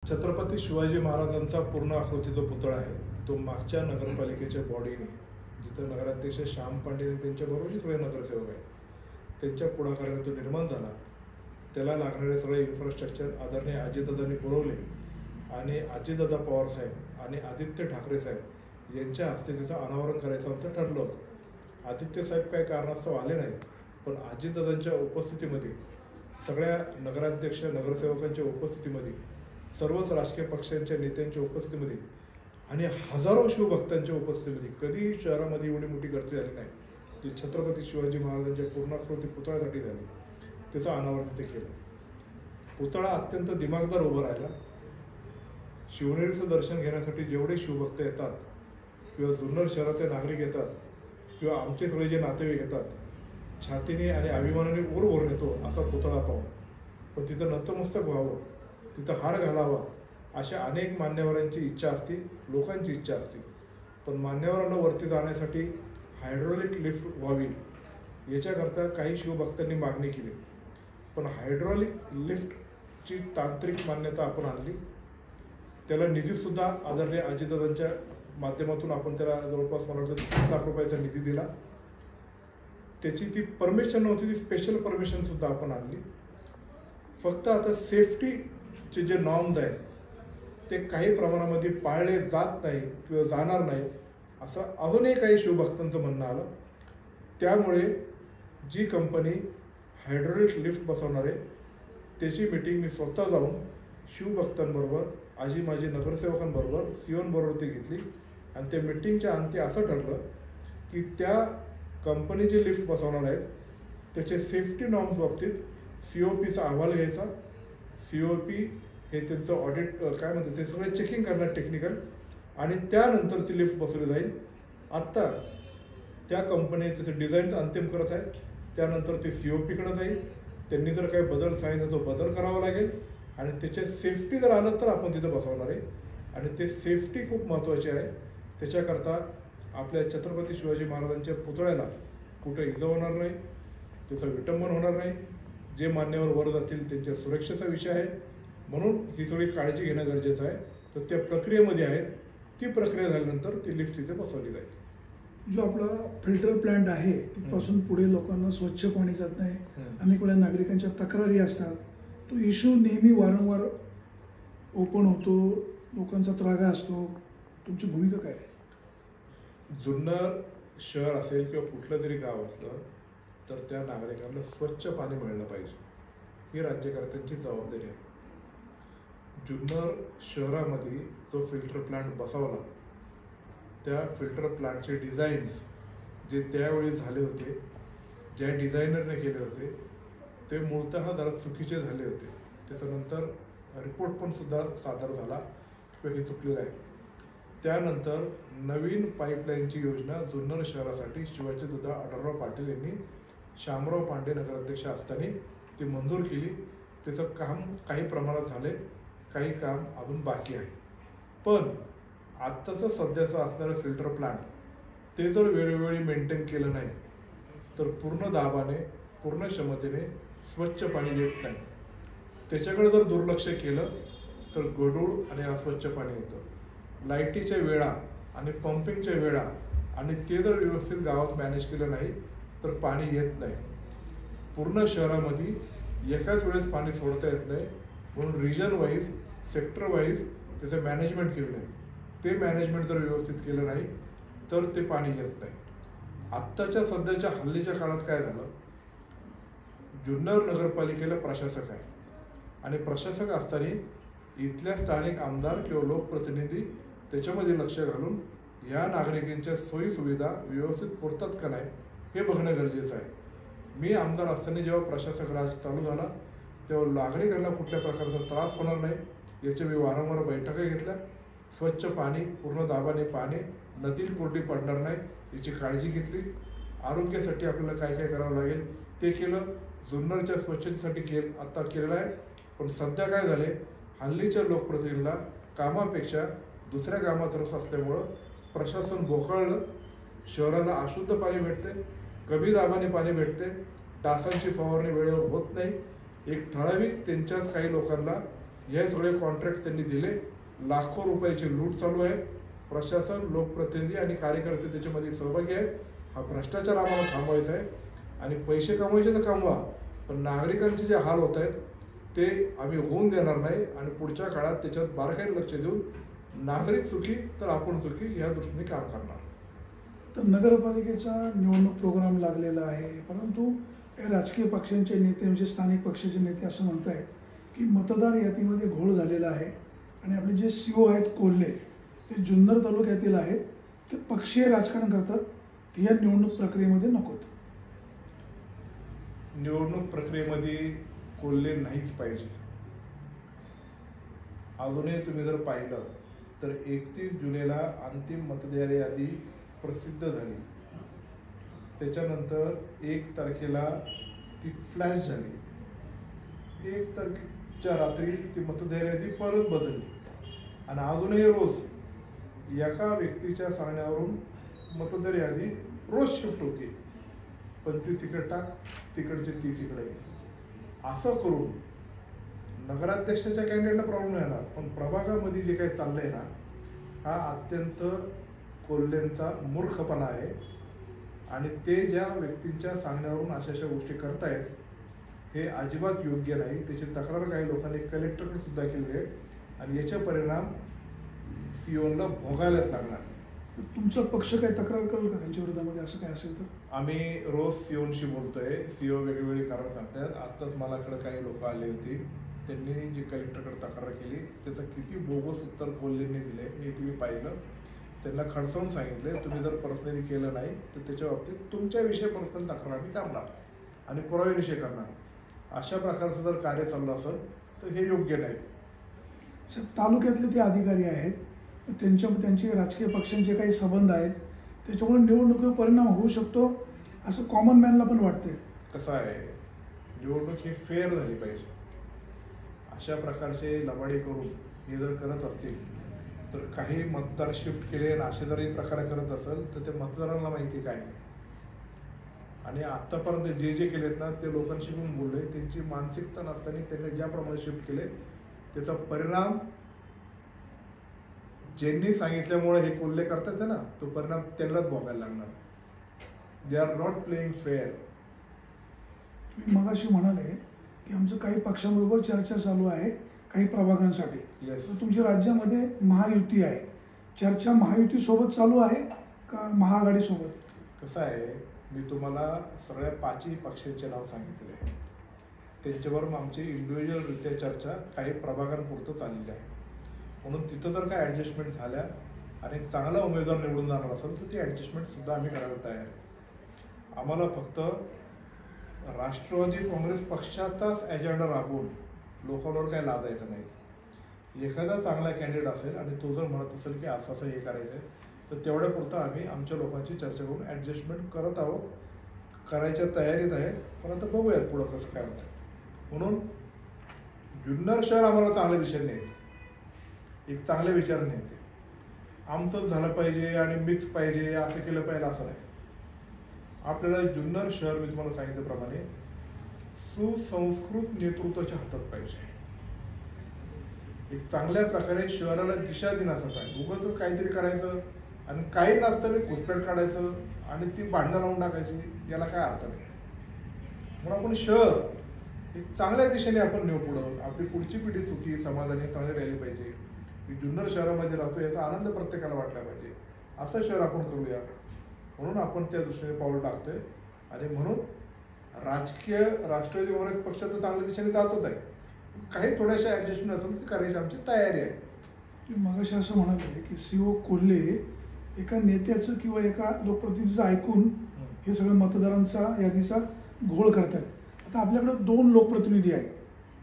छत्रपती शिवाजी महाराजांचा पूर्ण आकृती जो पुतळा आहे तो मागच्या नगरपालिकेच्या बॉडीने, जिथं नगराध्यक्ष श्याम पांडे त्यांच्याबरोबर सगळे नगरसेवक आहेत त्यांच्या पुढाकाराने तो निर्माण झाला. त्याला लागणारे सगळे इन्फ्रास्ट्रक्चर आदरणीय अजितदादांनी पुरवले आणि अजितदादा पवार साहेब आणि आदित्य ठाकरे साहेब यांच्या हस्ते त्याचं अनावरण करायचं आमचं ठरलं होतं. आदित्य साहेब काही कारणास्तव आले नाहीत, पण अजितदादांच्या उपस्थितीमध्ये, सगळ्या नगराध्यक्ष नगरसेवकांच्या उपस्थितीमध्ये, सर्वच राजकीय पक्षांच्या नेत्यांच्या उपस्थितीमध्ये आणि हजारो शिवभक्तांच्या उपस्थितीमध्ये कधी शहरामध्ये एवढी मोठी गर्दी झाली नाही जी छत्रपती शिवाजी महाराजांच्या पूर्णाकृती पुतळ्यासाठी झाली. त्याचं अनावरण तिथे केलं. पुतळा अत्यंत दिमागदार उभं राहिला. शिवनेरीचं दर्शन घेण्यासाठी जेवढे शिवभक्त येतात किंवा जुन्नर शहरातले नागरिक येतात किंवा आमचे सगळे जे नातेवाईक येतात, छातीने आणि अभिमानाने ऊर भरून येतो असा पुतळा पाहून. पण तिथं नतमस्तक व्हावं, तिथं हार घालावा अशा अनेक मान्यवरांची इच्छा असते, लोकांची इच्छा असते. पण मान्यवरांना वरती जाण्यासाठी हायड्रोलिक लिफ्ट व्हावी याच्याकरता काही शिवभक्तांनी मागणी केली. पण हायड्रोलिक लिफ्टची तांत्रिक मान्यता आपण आणली. त्याला निधीसुद्धा आदरणीय अजितदादांच्या माध्यमातून आपण त्याला जवळपास मला वाटतं 30 लाख रुपयाचा निधी दिला. त्याची ती परमिशन नव्हती, ती स्पेशल परमिशनसुद्धा आपण आणली. फक्त आता सेफ्टीचे जे नॉर्म्स आहेत ते काही प्रमाणामध्ये पाळले जात नाही किंवा जाणार नाही असं अजूनही काही शिवभक्तांचं म्हणणं आलं. त्यामुळे जी कंपनी हायड्रोलिक लिफ्ट बसवणार आहे त्याची मीटिंग मी स्वतः जाऊन शिवभक्तांबरोबर, आजी माजी नगरसेवकांबरोबर, सीओनबरोबर ती घेतली आणि त्या मीटिंगच्या अंती असं ठरलं की त्या कंपनी जे लिफ्ट बसवणार आहेत त्याचे सेफ्टी नॉर्म्स बाबतीत COPचा अहवाल घ्यायचा. COP हे त्यांचं ऑडिट काय म्हणतात ते सगळे चेकिंग करणार टेक्निकल, आणि त्यानंतर ती लिफ्ट बसवली जाईल. आत्ता त्या कंपनी त्याचं डिझाईनचं अंतिम करत आहेत. त्यानंतर ते COPकडे जाईल. त्यांनी जर काही बदल सांगितलं तो बदल करावा लागेल आणि त्याच्या सेफ्टी जर आलं तर आपण तिथं बसवणार आहे. आणि ते सेफ्टी खूप महत्त्वाची आहे. त्याच्याकरता आपल्या छत्रपती शिवाजी महाराजांच्या पुतळ्याला कुठं इजा होणार नाही, त्याचं विटंबन होणार नाही. जे मान्यवर वर जातील त्यांच्या सुरक्षेचा विषय आहे, म्हणून ही सगळी काळजी घेणं गरजेचं आहे. तर त्या प्रक्रियेमध्ये आहेत. ती प्रक्रिया झाल्यानंतर ती लिफ्ट तिथे बसवली जाईल. जो आपला फिल्टर प्लांट आहे तिथपासून पुढे लोकांना स्वच्छ पाणी जात नाही, अनेक वेळा नागरिकांच्या तक्रारी असतात, तो इश्यू नेहमी वारंवार ओपन होतो, लोकांचा त्रागा असतो. तुमची भूमिका काय आहे? जुन्नर शहर असेल किंवा कुठलं तरी गाव असलं तर त्या नागरिकांना स्वच्छ पाणी मिळलं पाहिजे, ही राज्यकर्त्यांची जबाबदारी आहे. जुन्नर शहरामध्ये जो फिल्टर प्लांट बसवला त्या फिल्टर प्लांटचे डिझाईन्स जे त्यावेळी झाले होते, ज्या डिझायनरने केले होते ते मूळतः जरा चुकीचे झाले होते. त्याच्यानंतर रिपोर्ट पण सुद्धा सादर झाला किंवा हे चुकलेलं आहे. त्यानंतर नवीन पाईपलाईनची योजना जुन्नर शहरासाठी शिवाजीदादा आढळराव पाटील यांनी श्यामराव पांडे नगराध्यक्ष असताना ती मंजूर केली. त्याचं काम काही प्रमाणात झाले, काही काम अजून बाकी आहे. पण आत्ताचं सध्याचं असणारं फिल्टर प्लांट ते जर वेळोवेळी मेंटेन केलं नाही तर पूर्ण दाबाने, पूर्ण क्षमतेने स्वच्छ पाणी देत नाही. त्याच्याकडे जर दुर्लक्ष केलं तर गढूळ आणि अस्वच्छ पाणी येतं. लाईटीच्या वेळा आणि पंपिंगच्या वेळा आणि ते जर व्यवस्थित गावात मॅनेज केलं नाही तर पाणी येत नाही. पूर्ण शहरामध्ये एकाच वेळेस पाणी सोडता येत नाही, म्हणून रिजन वाईज, सेक्टर वाईज त्याचं मॅनेजमेंट केलं नाही. ते मॅनेजमेंट जर व्यवस्थित केलं नाही तर ते पाणी येत नाही. आत्ताच्या सध्याच्या हल्लीच्या काळात काय झालं, जुन्नर नगरपालिकेला प्रशासक आहे आणि प्रशासक असताना इथल्या स्थानिक आमदार किंवा लोकप्रतिनिधी त्याच्यामध्ये लक्ष घालून या नागरिकांच्या सोयीसुविधा व्यवस्थित पुरतात का नाही हे बघणं गरजेचं आहे. मी आमदार असताना जेव्हा प्रशासक राज चालू झाला तेव्हा नागरिकांना कुठल्या प्रकारचा त्रास होणार नाही याच्या मी वारंवार बैठका घेतल्या. स्वच्छ पाणी, पूर्ण दाबाने पाणी, नदीत कोरडी पडणार नाही याची काळजी घेतली. आरोग्यासाठी आपल्याला काय काय करावं लागेल ते केलं. जुन्नरच्या स्वच्छतेसाठी आत्ता केलेलं आहे. पण सध्या काय झाले, हल्लीच्या लोकप्रतिनिधींना कामापेक्षा दुसऱ्या कामात रस असल्यामुळं प्रशासन बोखळलं. शहराला अशुद्ध पाणी भेटते, कमी दाबाने पाणी भेटते, डासांची फवारणी वेळेवर होत नाही. एक ठराविक त्यांच्याच काही लोकांना हे सगळे कॉन्ट्रॅक्ट त्यांनी दिले. लाखो रुपयाची लूट चालू आहे. प्रशासन, लोकप्रतिनिधी आणि कार्यकर्ते त्याच्यामध्ये सहभागी आहेत. हा भ्रष्टाचार आम्हाला थांबवायचा आहे. आणि पैसे कमवायचे तर कमवा, पण नागरिकांचे जे हाल होत आहेत ते आम्ही होऊन देणार नाही. आणि पुढच्या काळात त्याच्यात बारकाईने लक्ष देऊन नागरिक सुखी तर आपण सुखी या दृष्टीने काम करणार. तर नगरपालिकेचा निवडणूक प्रोग्राम लागलेला आहे, परंतु राजकीय पक्षांचे नेते म्हणजे स्थानिक पक्षाचे नेते असं म्हणत आहेत की मतदार यादीमध्ये घोळ झालेला आहे आणि आपले जे CO आहेत कोल्हे ते जुन्नर तालुक्यातील आहेत, ते पक्षीय राजकारण करतात, की या निवडणूक प्रक्रियेमध्ये नकोत. निवडणूक प्रक्रियेमध्ये कोल्हे नाहीच पाहिजे. अजूनही तुम्ही जर पाहिलं तर 31 जुलैला अंतिम मतदार यादी प्रसिद्ध झाली. त्याच्यानंतर 1 तारखेला ती फ्लॅश झाली. 1 तारखेच्या रात्री ती मतदार यादी परत बदलली आणि अजूनही रोज एका व्यक्तीच्या सांगण्यावरून मतदार यादी रोज शिफ्ट होती. 25 इकडे टाक, तिकडचे 30 इकडे. असं करून नगराध्यक्षाच्या कॅन्डिडेटला प्रॉब्लेम येणार, पण प्रभागामध्ये जे काही चाललंय ना, हा अत्यंत कोल्हेंचा मूर्खपणा आहे. आणि ते ज्या व्यक्तींच्या सांगण्यावरून अशा गोष्टी करतायत हे अजिबात योग्य नाही. त्याची तक्रार काही लोकांनी कलेक्टरकडे सुद्धा केली आहे आणि याचे परिणाम COला भोगायलाच लागणार. तुमचा पक्ष काही तक्रार करेल का त्यांच्या विरोधामध्ये, असं काय असेल तर? आम्ही रोज COशी बोलतोय. CO वेगवेगळी कारण सांगतात. आत्ताच माझ्याकडे काही लोक आले होते, त्यांनी जी कलेक्टरकडे तक्रार केली त्याचं किती बोगस उत्तर कोल्हेंनी दिले हे तुम्ही पाहिलं. त्यांना खडसावून सांगितले, तुम्ही जर पर्सनली केलं नाही तर त्याच्या बाबतीत तुमच्याविषयी पर्सनल तक्रार आम्ही करणार आणि पुराव्याविषयी करणार. अशा प्रकारचं जर कार्य चाललं असेल तर हे योग्य नाही. तालुक्यातले ते अधिकारी आहेत, त्यांचे राजकीय पक्षांचे काही संबंध आहेत, त्याच्यामुळे निवडणुकीवर परिणाम होऊ शकतो असं कॉमन मॅनला पण वाटतंय. कसं आहे, निवडणूक ही फेअर झाली पाहिजे. अशा प्रकारचे लबाडी करून हे जर करत असतील तर काही मतदार शिफ्ट केले आणि असे जर हे प्रकार करत असेल तर ते मतदारांना माहिती काय. आणि आत्तापर्यंत जे जे केलेत ना ते लोकांशी पण बोलले, त्यांची मानसिकता नसताना त्यांनी ज्याप्रमाणे शिफ्ट केले त्याचा परिणाम ज्यांनी सांगितल्यामुळे हे कोल्हे करतात ना, तो परिणाम त्यांनाच भोगायला लागणार. They are not playing fair. तुम्ही मगाशी म्हणाले की आमचं काही पक्षांबरोबर चर्चा चालू आहे काही प्रभागांसाठी. येस. तुमच्या राज्यामध्ये महायुती आहे, चर्चा महायुती सोबत चालू आहे का महाआघाडी सोबत? कसं आहे, मी तुम्हाला सगळ्या 5ही पक्षांचे नाव सांगितले. त्यांच्यावर आमची इंडिव्हिज्युअलरित्या चर्चा काही प्रभागांपुरतं चाललेली आहे. म्हणून तिथं जर काय ॲडजस्टमेंट झाल्या आणि चांगला उमेदवार निवडून जाणार असेल तर ती ॲडजस्टमेंट सुद्धा आम्ही करायला तयार आहे. आम्हाला फक्त राष्ट्रवादी काँग्रेस पक्षाचाच एजेंडा राबवून लोकांवर काय लादायचं नाही. एखादा चांगला कॅन्डिडेट असेल आणि तो जर म्हणत असेल की असं असं हे करायचं आहे तर तेवढ्यापुरतं आम्ही आमच्या लोकांची चर्चा करून ॲडजस्टमेंट करत आहोत, करायच्या तयारीत आहे. पण आता बघूयात पुढं कसं काय होतं. म्हणून जुन्नर शहर आम्हाला चांगल्या दिशेने न्यायचं, एक चांगले विचार न्यायचे. आमचंच झालं पाहिजे आणि मीच पाहिजे असं केलं पाहिजे असं नाही. आपल्याला जुन्नर शहर मी तुम्हाला सांगितल्याप्रमाणे सुसंस्कृत नेतृत्वाच्या हातात पाहिजे. एक चांगल्या प्रकारे शहराला दिशा देण्याचं काय, उगाचच काहीतरी करायचं आणि काही नसतं घुसपेट काढायचं आणि ती भांडणं लावून टाकायची, याला काय अर्थ नाही. म्हणून आपण शहर एक चांगल्या दिशेने आपण नेऊ पुढं. आपली पुढची पिढी सुखी समाधानी चांगली राहिली पाहिजे. मी जुन्नर शहरामध्ये राहतो याचा आनंद प्रत्येकाला वाटला पाहिजे. असं शहर आपण करूया. म्हणून आपण त्या दृष्टीने पाऊल टाकतोय. आणि म्हणून राष्ट्रवादी काँग्रेस पक्ष तर चांगल्या दिशेने जातोच आहे. काही थोड्याशा ॲडजस्टमेंट असेल ती करायची आमची तयारी आहे. तुम्ही मगाशी असं म्हणाले की CO कोल्हे एका नेत्याचं किंवा एका लोकप्रतिनिधीचं ऐकून हे सगळं मतदारांचा यादीचा घोळ करतात. आता आपल्याकडे 2 लोकप्रतिनिधी आहेत,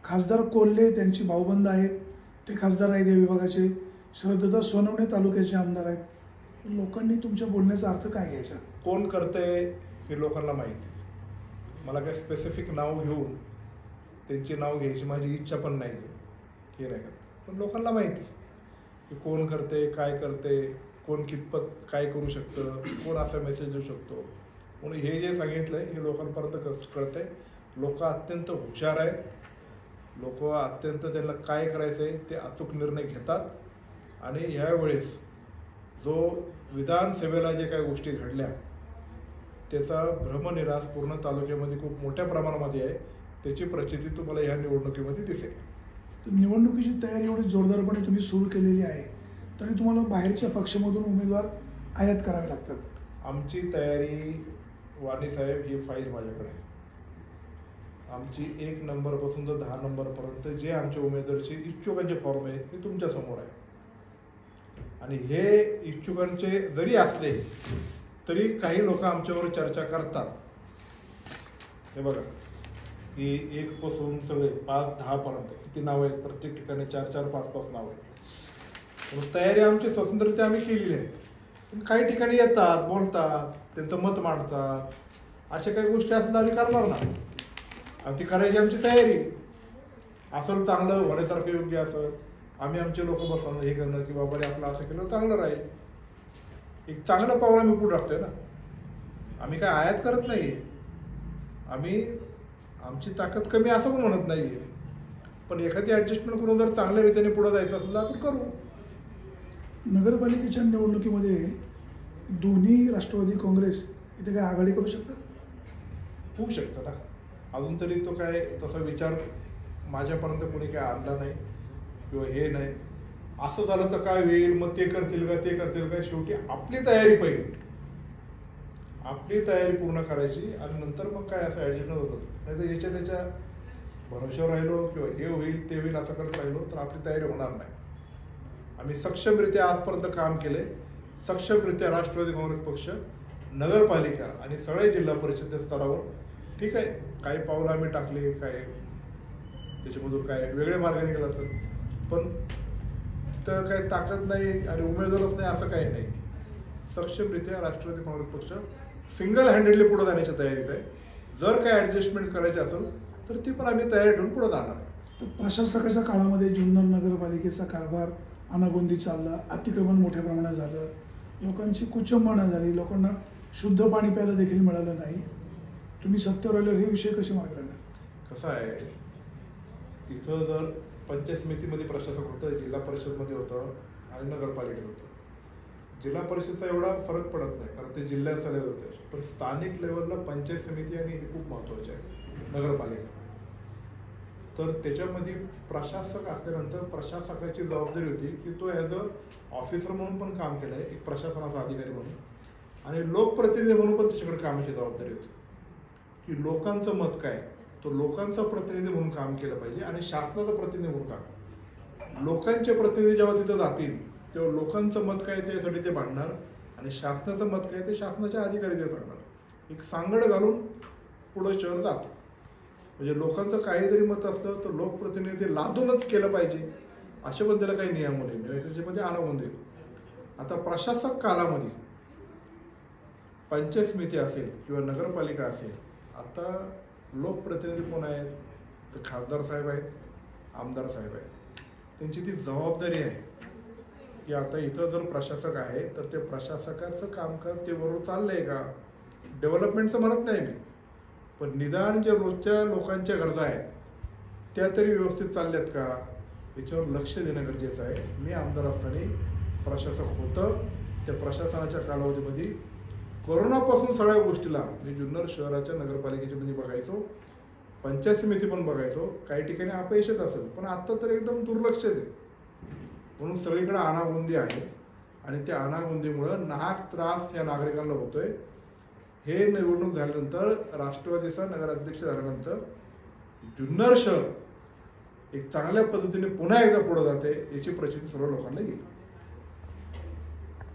खासदार कोल्हे त्यांचे भाऊबंद आहेत, ते खासदार आहेत या विभागाचे, शरददादा सोनवणे तालुक्याचे आमदार आहेत. लोकांनी तुमच्या बोलण्याचा अर्थ काय घ्यायचा? कोण करतंय हे लोकांना माहिती. मला काय स्पेसिफिक नाव घेऊन त्यांचे नाव घ्यायची माझी इच्छा पण नाही आहे, हे नाही करत. पण लोकांना माहिती की कोण करते, काय करते, कोण कितपत काय करू शकतं, कोण असा मेसेज देऊ शकतो. म्हणून हे जे सांगितलं आहे हे लोकांपर्यंत कसं कळतंय. लोक अत्यंत हुशार आहेत. लोक अत्यंत त्यांना काय करायचं आहे ते अचूक निर्णय घेतात आणि यावेळेस जो विधानसभेला जे काही गोष्टी घडल्या त्याचा भ्रमनिरास पूर्ण तालुक्यामध्ये खूप मोठ्या प्रमाणामध्ये आहे. त्याची प्रचिती तुम्हाला ह्या निवडणुकीमध्ये दिसेल. तर निवडणुकीची तयारी एवढी जोरदारपणे तुम्ही सुरू केलेली आहे, तरी तुम्हाला बाहेरच्या पक्षामधून उमेदवार आयात करावे लागतात. आमची तयारी वाणी साहेब ही फाईल माझ्याकडे आहे. आमची 1 नंबरपासून तर 10 नंबरपर्यंत जे आमच्या उमेदवारचे इच्छुकांचे फॉर्म आहेत हे तुमच्या समोर आहे. आणि हे इच्छुकांचे जरी असले तरी काही लोक आमच्यावर चर्चा करतात. हे बघा की 1 पासून सगळे 5-10 पर्यंत किती नाव आहेत, प्रत्येक ठिकाणी 4-4, 5-5 नाव आहेत. तयारी आमची स्वतंत्ररित्या आम्ही केलेली आहे. पण काही ठिकाणी येतात, बोलतात, त्यांचं मत मांडतात. अशा काही गोष्टी असल्या आम्ही करणार ना. आणि ती करायची आमची तयारी. असं चांगलं होण्यासारखं योग्य असं आम्ही आमचे लोक बसवणं हे करणं की बाबा रे आपलं असं केलं चांगलं राहील. एक चांगलं पाऊल आम्ही पुढे टाकतोय ना. आम्ही काय आयात करत नाही. आम्ही आमची ताकद कमी असं पण म्हणत नाहीये. पण एखादी ऍडजस्टमेंट करून जर चांगल्या रीतीने पुढे जायचं असेल तर आपण करू. नगरपालिकेच्या निवडणुकीमध्ये दोन्ही राष्ट्रवादी काँग्रेस इथे काय आघाडी करू शकतात? होऊ शकतं ना. अजून तरी तो काय तसा विचार माझ्यापर्यंत कोणी काय आणला नाही किंवा हे नाही. असं झालं तर काय होईल, मग ते करतील का ते करतील का. शेवटी आपली तयारी पाहिजे. आपली तयारी पूर्ण करायची आणि नंतर मग काय असं ऍडजस्टमेंट होतं. नाही तर याच्या त्याच्या भरोश्यावर राहिलो किंवा हे होईल ते होईल असं करत राहिलो तर आपली तयारी होणार नाही. आम्ही सक्षमरित्या आजपर्यंत काम केलंय. सक्षमरित्या राष्ट्रवादी काँग्रेस पक्ष नगरपालिका आणि सगळ्या जिल्हा परिषद स्तरावर ठीक आहे काही पावलं आम्ही टाकले, काय त्याच्यामधून काय वेगळे मार्ग निघाला असेल, पण तिथं काही ताकद नाही आणि उमेदवारच नाही असं काही नाही. सक्षमरित्या राष्ट्रवादी काँग्रेस पक्ष सिंगल हँडेडली पुढे जाण्याच्या तयारीत आहे. जर काही ऍडजस्टमेंट करायची असेल तर ती पण आम्ही तयारी ठेवून पुढे जाणार आहे. तर प्रशासकाच्या काळामध्ये जुन्नर नगरपालिकेचा कारभार अनागोंदी चालला, अतिक्रमण मोठ्या प्रमाणात झालं, लोकांची कुचंबना झाली, लोकांना शुद्ध पाणी प्यायला देखील मिळालं नाही. तुम्ही सत्तेवर आल्यावर हे विषय कसे मागे लागले? कसं आहे, तिथं जर पंचायत समितीमध्ये प्रशासक होतं, जिल्हा परिषदमध्ये होतं आणि नगरपालिकेत होतं. जिल्हा परिषदचा एवढा फरक पडत नाही कारण ते जिल्ह्याचा लेवलचं आहे. पण स्थानिक लेवलला पंचायत समिती आणि हे खूप महत्त्वाचे आहे. नगरपालिका तर त्याच्यामध्ये प्रशासक असल्यानंतर प्रशासकाची जबाबदारी होती की तो ॲज अ ऑफिसर म्हणून पण काम केलं आहे, एक प्रशासनाचा अधिकारी म्हणून, आणि लोकप्रतिनिधी म्हणून पण त्याच्याकडे कामाची जबाबदारी होती की लोकांचं मत काय, तो लोकांचा प्रतिनिधी म्हणून काम केलं पाहिजे आणि शासनाचा प्रतिनिधी म्हणून काम. लोकांचे प्रतिनिधी जेव्हा तिथं जातील तेव्हा लोकांचं मत काय ते यासाठी ते भांडणार आणि शासनाचं मत काय ते शासनाच्या अधिकारी ते सांगणार. एक सांगड घालून पुढं शहर जातं. म्हणजे लोकांचं काही जरी मत असलं तर लोकप्रतिनिधी ते लादूनच केलं पाहिजे असे पण त्याला काही नियम नाही, त्याच्यामध्ये आणावून देईल. आता प्रशासक कालामध्ये पंचायत समिती असेल किंवा नगरपालिका असेल, आता लोकप्रतिनिधी कोण आहेत तर खासदार साहेब आहेत, आमदार साहेब आहेत. त्यांची ती जबाबदारी आहे की आता इथं जर प्रशासक आहे तर ते प्रशासकाचं कामकाज ते बरोबर चाललंय का. डेव्हलपमेंटचं म्हणत नाही मी, पण निदान जे रोजच्या लोकांच्या गरजा आहेत त्या तरी व्यवस्थित चालल्यात का याच्यावर लक्ष देणं गरजेचं आहे. मी आमदार असताना प्रशासक होतं. त्या प्रशासनाच्या कालावधीमध्ये कोरोनापासून सगळ्या गोष्टीला मी जुन्नर शहराच्या नगरपालिकेच्या मध्ये बघायचो, पंचायत समिती पण बघायचो. काही ठिकाणी अपयशच असेल पण आत्ता तर एकदम दुर्लक्ष आहे. म्हणून सगळीकडे अनागोंदी आहे आणि त्या अनागोंदीमुळं नाहक त्रास या नागरिकांना होतोय. हे निवडणूक झाल्यानंतर राष्ट्रवादीचा नगराध्यक्ष झाल्यानंतर जुन्नर शहर एक चांगल्या पद्धतीने पुन्हा एकदा पुढे जाते याची प्रचिती सर्व लोकांना येईल.